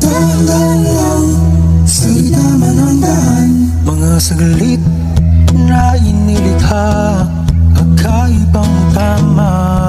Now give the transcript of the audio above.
Dahan-dahan lang, salita man ang daan. Mga saglit na inilikha, kakaibang tama.